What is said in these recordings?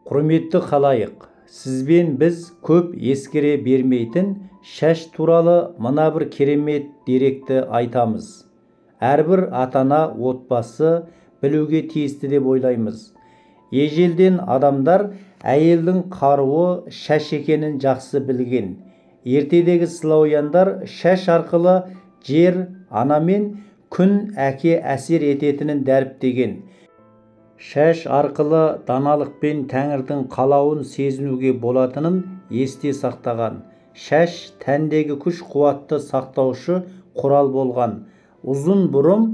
Құрметті халайық, сізбен біз көп ескере бермейтін шаш туралы мына бір керемет деректі айтамыз. Әрбір ата-ана отбасы білуге тиісті деп ойлаймыз. Ежелден адамдар әйелдің қаруы шаш екенін жақсы білген. Ертедегі славяндар шаш арқылы жер, ана мен күн, әке әсер ететінін дәріптеген. Шаш арқылы даналық пен Тәңірдің қалауын сезінуге болатынын есте сақтаған. Шаш тәндегі күш-қуатты сақтаушы құрал болған. Ұзын бұрым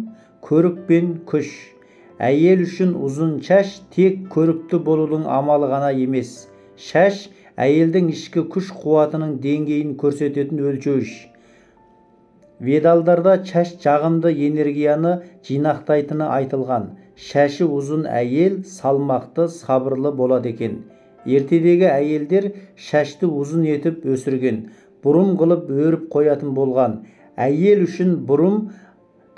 көрік пен күш. Әйел үшін ұзын шаш тек көрікті болудың амалы ғана емес. Шаш әйелдің ішкі күш-қуатының деңгейін көрсететін өлшеуіш. Ведалдарда шаш жағымды энергияны жинақтайтыны айтылған. Шашы ұзын әйел салмақты, сабырлы болады екен. Ертедегі әйелдер шашты ұзын етіп өсірген, бұрым қылып өріп қоятын болған. Әйел үшін бұрым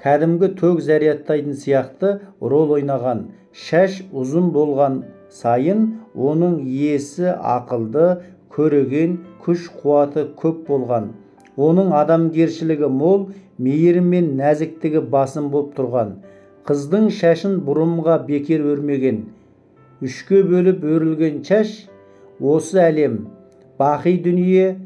кәдімгі ток зарядтайтын сияқты рол ойнаған. Шаш ұзын болған сайын оның иесі ақылды, көреген, күш-қуаты көп болған. Оның адамгершілігі мол, мейірім мен нәзіктігі басым болып тұрған. Қыздың шашын бұрымға бекер өрмеген. Үшке бөліп өрілген шаш осы әлем, бақи дүние,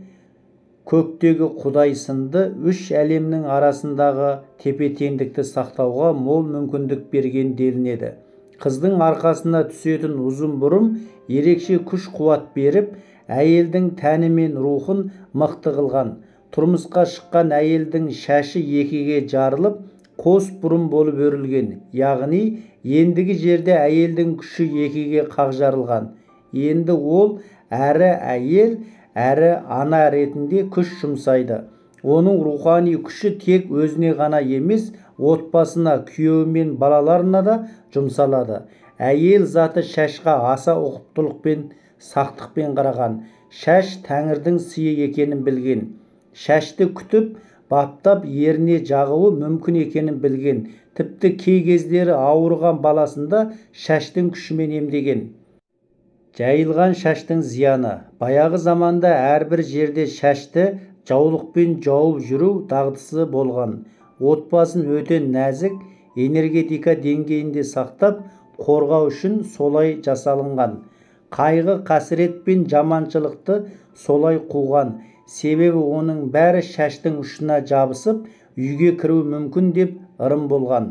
көктегі құдай сынды үш әлемнің арасындағы тепе-теңдікті сақтауға мол мүмкіндік берген делінеді. Қыздың арқасына түсетін ұзын бұрым ерекше күш-қуат беріп, әйелдің тәні мен рухын мықты қылған. Тұрмысқа шыққан әйелдің шашы екіге жарылып, қос бұрым болып өрілген. Яғни, ендігі жерде әйелдің күші екіге қақ жарылған. Енді ол әрі әйел, әрі ана ретінде күш жұмсайды. Оның рухани күші тек өзіне ғана емес, отбасына, күйеуі мен балаларына да жұмсалады. Әйел заты шашқа аса ұқыптылықпен, сақтықпен қараған. Шаш Тәңірдің сыйы екенін білген. Шашты күтіп, баптап еріне жағуы мүмкін екенін білген. Тіпті кей кездері ауырған баласында шаштың күшімен емдеген. Жайылған шаштың зияны. Баяғы заманда әрбір жерде шашты жаулықпен жауып жүру дағдысы болған. Отбасын өте нәзік, энергетика деңгейінде сақтап, қорғау үшін солай жасалынған. Қайғы, қасірет пен жаманшылықты солай қуған. Себебі оның бәрі шаштың ұшына жабысып, үйге кіру мүмкін деп ырым болған.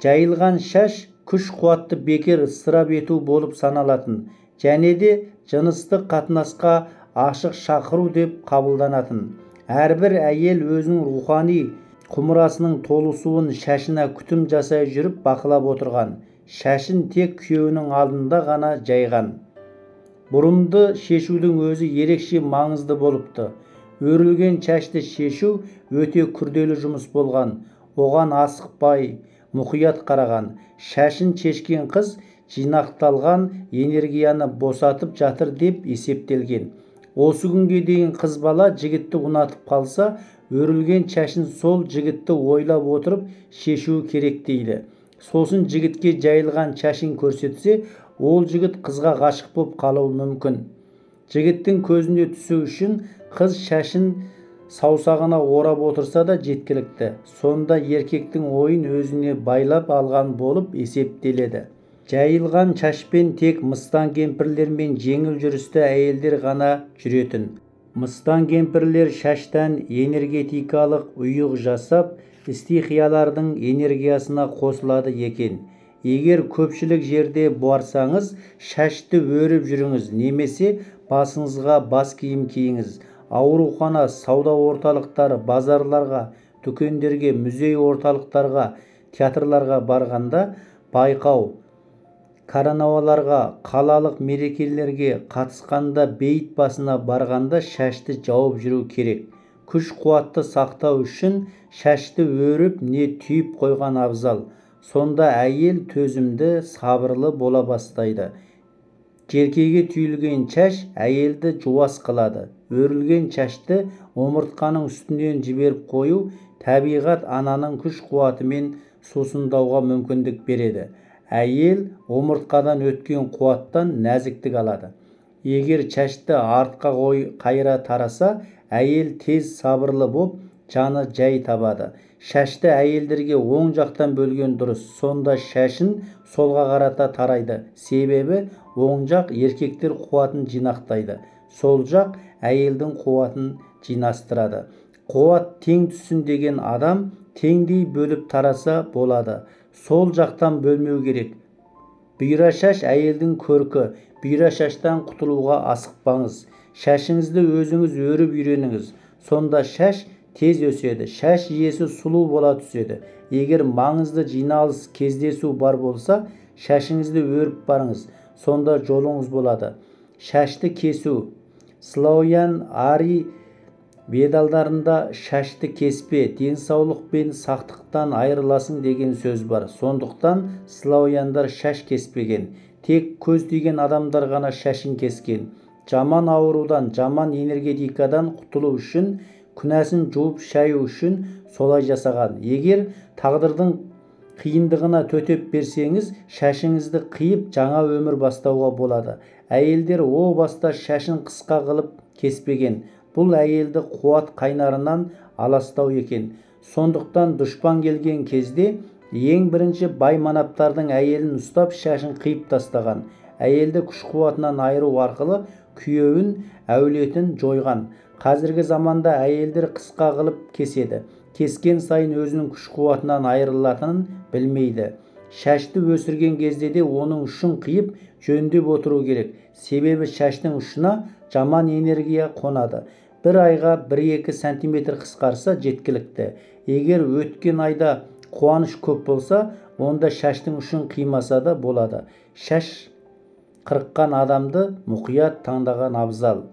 Жайылған шаш күш-қуатты бекер ысырап ету болып саналатын, және де жыныстық қатынасқа ашық шақыру деп қабылданатын. Әрбір әйел өзінің рухани құмырасының толысуын шашына күтім жасай жүріп бақылап отырған. Шашын тек күйеуінің алдында ғана жайған. Бұрымды шешудің өзі ерекше маңызды болыпты. Өрілген шашты шешу өте күрделі жұмыс болған. Оған асықпай, мұқият қараған. Шашын шешкен қыз жинақталған энергияны босатып жатыр деп есептелген. Осы күнге дейін қыз бала жігітті ұнатып қалса, өрілген шашын сол жігітті ойлап отырып шешуі керек дейді. Сосын жігітке жайылған шашын көрсетсе, ол жігіт қызға ғашық болып қалуы мүмкін. Жігіттің көзіне түсу үшін қыз шашын саусағына орап отырса да жеткілікті. Сонда еркектің ойын өзіне байлап алған болып есептеледі. Жайылған шашпен тек мыстан кемпірлер мен жеңіл жүрісті әйелдер ғана жүретін. Мыстан кемпірлер шаштан энергетикалық ұйық жасап, стихиялардың энергиясына қосылады екен. Егер көпшілік жерде барсаңыз, шашты өріп жүріңіз, немесе басыңызға бас киім киіңіз. Аурухана, сауда орталықтары, базарларға, дүкендерге, музей орталықтарға, театрларға барғанда байқау, карнаваларға, қалалық мерекелерге қатысқанда, бейіт басына барғанда шашты жауып жүру керек. Күш-қуатты сақтау үшін шашты өріп не түйіп қойған абзал. Сонда әйел төзімді, сабырлы бола бастайды. Жеркеге түйілген шаш әйелді жуас қылады. Өрілген шашты омыртқаның үстінен жіберіп қою табиғат ананың күш-қуатымен сусындауға мүмкіндік береді. Әйел омыртқадан өткен қуаттан нәзіктік алады. Егер шашты артқа қайыра тараса, әйел тез сабырлы боп, жаны жай табады. Шашты әйелдерге оң жақтан бөлген дұрыс. Сонда шашын солға қарата тарайды. Себебі оң жақ еркектер қуатын жинақтайды. Сол жақ әйелдің қуатын жинастырады. Қуат тең түссін деген адам теңдей бөліп тараса болады. Сол жақтан бөлмеу керек. Бұйра шаш әйелдің көркі. Бұйра шаштан құтылуға асықпаңыз. Шашыңызды өзіңіз өріп үйреніңіз. Сонда шаш тез өседі. Шаш иесі сұлу бола түседі. Егер маңызды жиналыс кездесу бар болса, шашыңызды өріп барыңыз. Сонда жолыңыз болады. Шашты кесу. Славян Ари Ведалдарында шашты кеспе, денсаулық пен сақтықтан айырыласың деген сөз бар. Сондықтан славяндар шаш кеспеген. Тек көз тиген адамдар ғана шашын кескен. Жаман аурудан, жаман энергетикадан құтылу үшін, күнәсін жуып шаю үшін солай жасаған. Егер тағдырдың қиындығына төтеп берсеңіз, шашыңызды қиып жаңа өмір бастауға болады. Әйелдер о баста шашын қысқа қылып кеспеген. Бұл әйелді қуат қайнарынан аластау екен. Сондықтан дұшпан келген кезде ең бірінші бай манаптардың әйелін ұстап шашын қиып тастаған. Әйелді күш қуатынан айыру арқылы күйеуін, әулетін жойған. Қазіргі заманда әйелдер қысқа қылып кеседі. Кескен сайын өзінің күш қуатынан айырылатынын білмейді. Шашты өсірген кезде де оның ұшын қиып жөндеп отыру керек. Себебі шаштың ұшына жаман энергия қонады. Бір айға 1-2 сантиметр қысқарса жеткілікті. Егер өткен айда қуаныш көп болса, онда шаштың ұшын қимаса да болады. Шаш қырыққан адамды мұқият таңдаған абзал.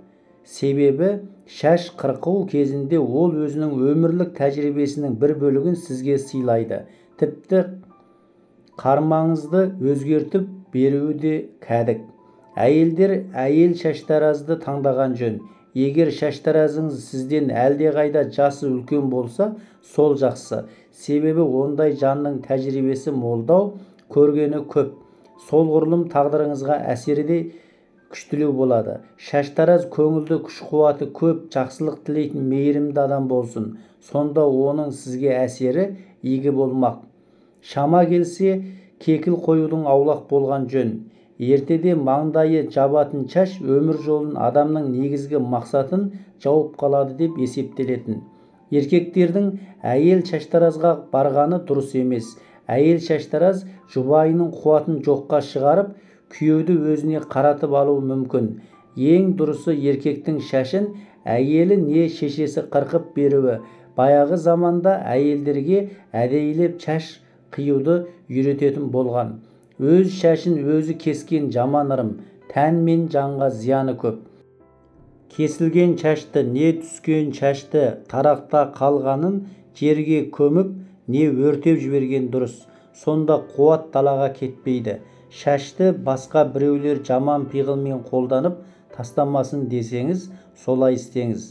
Себебі шаш қырқу кезінде ол өзінің өмірлік тәжірибесінің бір бөлігін сізге сыйлайды. Тіпті қармаңызды өзгертіп беруі де кәдік. Әйелдер әйел шаштаразды таңдаған жөн. Егер шаштаразыңыз сізден әлдеқайда жасы үлкен болса, сол жақсы. Себебі ондай жанның тәжірибесі молдау, көргені көп. Сол ғұрлым тағдырыңызға әсері де күштілеу болады. Шаштараз көңілді, күш қуаты көп, жақсылық тілейтін мейірімді адам болсын. Сонда оның сізге әсері игі болмақ. Шама келсе, кекіл қоюдың аулақ болған жөн. Ертеде маңдайы жабатын шаш өмір жолын адамның негізгі мақсатын жауып қалады деп есептелетін. Еркектердің әйел шаштаразға барғаны дұрыс емес. Әйел шаштараз жұбайының қуатын жоққа шығарып, күйеуді өзіне қаратып алуы мүмкін. Ең дұрысы еркектің шашын әйелі не шешесі қырқып беруі. Баяғы заманда әйелдерге әдейілеп шаш қиюды үйрететін болған. Өз шашын өзі кескен жаман ырым, тән мен жанға зияны көп. Кесілген шашты, не түскен шашты тарақта қалғанын жерге көміп, не өртеп жіберген дұрыс. Сонда қуат далаға кетпейді. Шашты басқа біреулер жаман пиғылмен қолданып тастамасын десеңіз, солай істеңіз.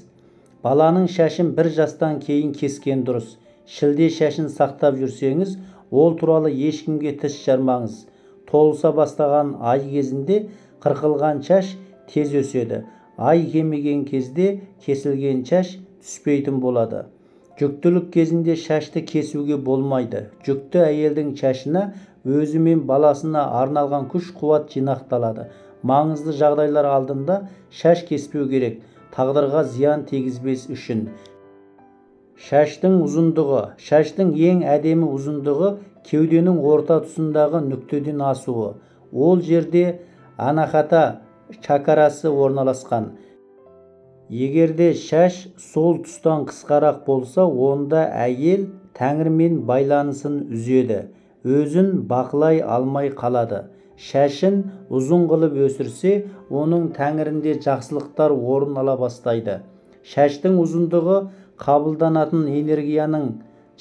Баланың шашын 1 жастан кейін кескен дұрыс. Шілде шашын сақтап жүрсеңіз, ол туралы ешкімге тіс жармаңыз. Толыса бастаған ай кезінде қырқылған шаш тез өседі. Ай кемеген кезде кесілген шаш түспейтін болады. Жүктілік кезінде шашты кесуге болмайды. Жүкті әйелдің шашына өзі мен баласына арналған күш қуат жинақталады. Маңызды жағдайлар алдында шаш кеспеу керек, тағдырға зиян тигізбес үшін. Шаштың ұзындығы. Шаштың ең әдемі ұзындығы кеуденің орта тұсындағы нүктеден асуы. Ол жерде анахата чакрасы орналасқан. Егерде шаш сол тұстан қысқарақ болса, онда әйел Тәңірмен байланысын үзеді. Өзін бақылай алмай қалады. Шашын ұзын қылып өсірсе, оның тәңірінде жақсылықтар орын ала бастайды. Шаштың ұзындығы қабылданатын энергияның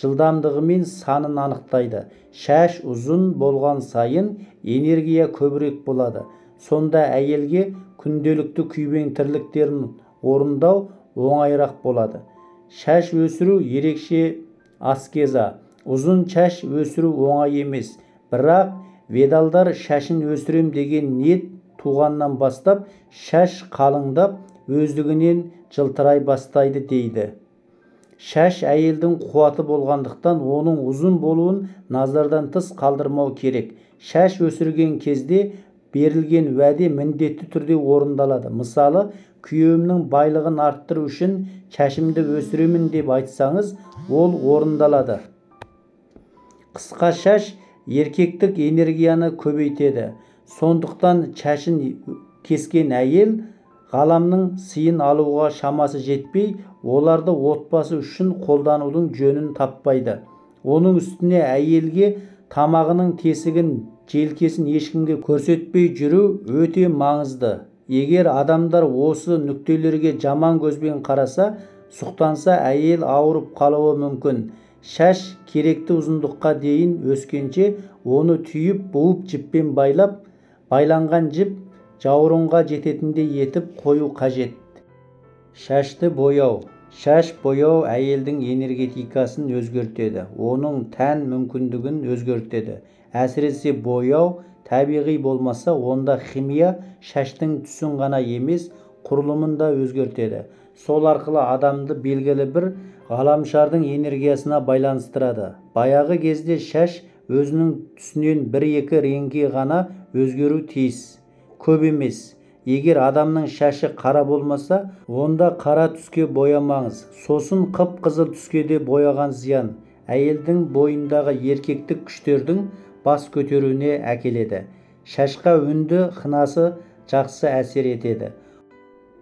жылдамдығы мен санын анықтайды. Шаш ұзын болған сайын энергия көбірек болады. Сонда әйелге күнделікті күйбең тірліктерін орындау оңайырақ болады. Шаш өсіру ерекше аскеза. Ұзын шаш өсіру оңай емес, бірақ Ведалдар шашын өсірем деген ниет туғаннан бастап шаш қалыңдап өздігінен жылтырай бастайды дейді. Шаш әйелдің қуаты болғандықтан оның ұзын болуын назардан тыс қалдырмау керек. Шаш өсірген кезде берілген уәде міндетті түрде орындалады. Мысалы, күйеуімнің байлығын арттыру үшін шашымды өсіремін деп айтсаңыз, ол орындалады. Қысқа шаш еркектік энергияны көбейтеді. Сондықтан шашын кескен әйел ғаламның сыйын алуға шамасы жетпей, оларды отбасы үшін қолданудың жөнін таппайды. Оның үстіне әйелге тамағының тесігін, желкесін ешкімге көрсетпей жүру өте маңызды. Егер адамдар осы нүктелерге жаман көзбен қараса, сұқтанса әйел ауырып қалуы мүмкін. Шаш керекті ұзындыққа дейін өскенше оны түйіп, буып жіппен байланған жіп жауырынға жететіндей етіп қою қажет. Шашты бояу. Шаш бояу әйелдің энергетикасын өзгертеді, оның тән мүмкіндігін өзгертеді. Әсіресе бояу табиғи болмаса, онда химия шаштың түсін ғана емес, құрылымын да өзгертеді. Сол арқылы адамды белгілі бір ғаламшардың энергиясына байланыстырады. Баяғы кезде шаш өзінің түсінен 1-2 реңге ғана өзгеру тиіс, көп емес. Егер адамның шашы қара болмаса, онда қара түске боямаңыз. Сосын қып-қызыл түске де бояған зиян. Әйелдің бойындағы еркектік күштердің бас көтеруіне әкеледі. Шашқа үнді қынасы жақсы әсер етеді.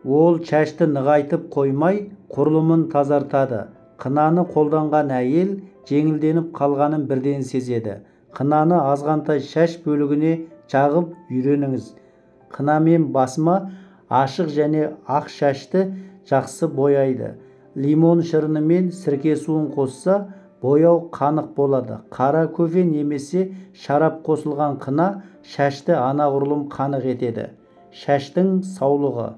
Ол шашты нығайтып қоймай, құрылымын тазартады. Қынаны қолданған әйел жеңілденіп қалғанын бірден сезеді. Қынаны азғантай шаш бөлігіне жағып үйреніңіз. Қынамен басма ашық және ақ шашты жақсы бояйды. Лимон шырыны мен сірке суын қосса, бояу қанық болады. Қара кофе немесе шарап қосылған қына шашты анағұрлым қанық етеді. Шаштың саулығы.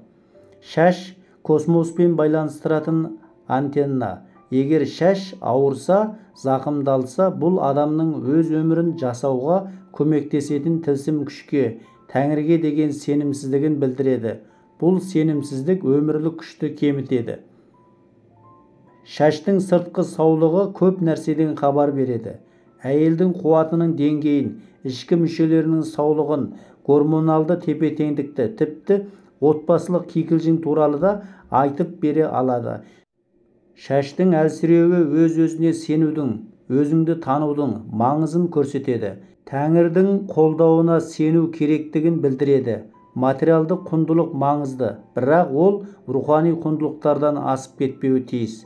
Шаш космоспен байланыстыратын антенна. Егер шаш ауырса, зақымдалса, бұл адамның өз өмірін жасауға көмектесетін тылсым күшке, Тәңірге деген сенімсіздігін білдіреді. Бұл сенімсіздік өмірлік күшті кемітеді. Шаштың сыртқы саулығы көп нәрседен хабар береді. Әйелдің қуатының деңгейін, ішкі мүшелерінің саулығын, гормоналды тепе-теңдікті, тіпті отбасылық кикілжің туралы да айтып бере алады. Шаштың әлсіреуі өз-өзіне сенудің, өзіңді танудың маңызын көрсетеді. Тәңірдің қолдауына сену керектігін білдіреді. Материалдық құндылық маңызды, бірақ ол рухани құндылықтардан асып кетпеуі тиіс.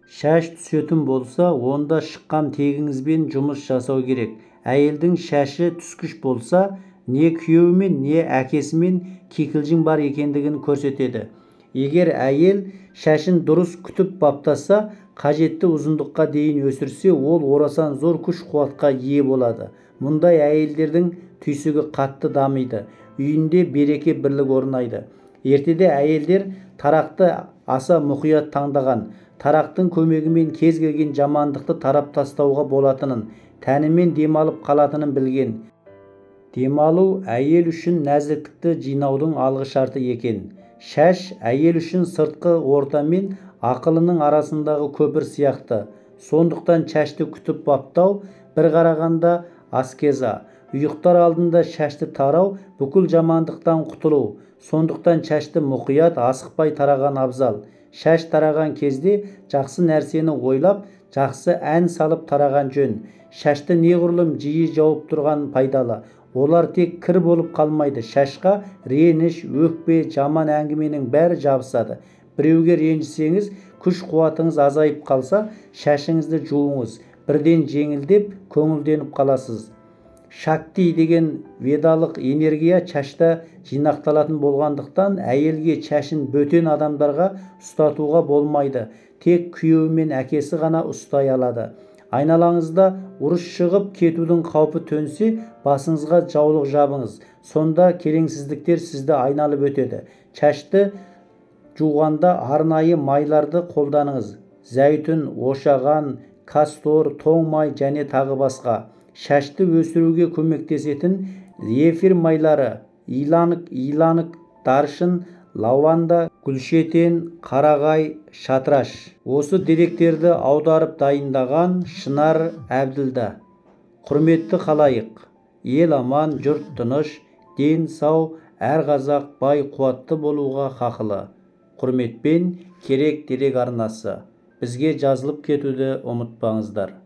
Шаш түсетін болса, онда шыққан тегіңізбен жұмыс жасау керек. Әйелдің шашы түскіш болса, не күйеуімен, не әкесімен кикілжің бар екендігін көрсетеді. Егер әйел шашын дұрыс күтіп баптаса, қажетті ұзындыққа дейін өсірсе, ол орасан зор күш-қуатқа ие болады. Мұндай әйелдердің түйсігі қатты дамиды, үйінде береке бірлік орнайды. Ертеде әйелдер тарақты аса мұқият таңдаған, тарақтың көмегімен кез келген жамандықты тарап тастауға болатынын, тәнімен демалып қалатынын білген. Демалу әйел үшін нәзіктікті жинаудың алғы шарты екен. Шаш әйел үшін сыртқы орта мен ақылының арасындағы көпір сияқты. Сондықтан шашты күтіп баптау бір қарағанда аскеза. Ұйықтар алдында шашты тарау бүкіл жамандықтан құтылу. Сондықтан шашты мұқият, асықпай тараған абзал. Шаш тараған кезде жақсы нәрсені ойлап, жақсы ән салып тараған жөн. Шашты неғұрлым жиі жауып тұрған пайдалы. Олар тек кір болып қалмайды. Шашқа реніш, өкпе, жаман әңгіменің бәрі жабысады. Біреуге ренжісеңіз, күш-қуатыңыз азайып қалса, шашыңызды жуыңыз. Бірден жеңілдеп, көңілденіп қаласыз. Шакти деген ведалық энергия шашта жинақталатын болғандықтан, әйелге шашын бөтен адамдарға ұстатуға болмайды. Тек күйеуі мен әкесі ғана ұстай алады. Айналаңызда ұрыс шығып кетудің қаупі төнсе, басыңызға жаулық жабыңыз. Сонда келеңсіздіктер сізді айналып өтеді. Шашты жуғанда арнайы майларды қолданыңыз. Зәйтүн, ошаған, кастор, тоң май және тағы басқа. шашты өсіруге көмектесетін зефир майлары, иланық, даршын, лаванда, гүлшетен, қарағай, шатраш. Осы деректерді аударып дайындаған Шынар Әбділда. Құрметті халайық, ел аман, жұрт тыныш, ден сау, әр қазақ бай қуатты болуға хақылы. Құрметпен, Керек дерек арнасы. Бізге жазылып кетуді ұмытпаңыздар.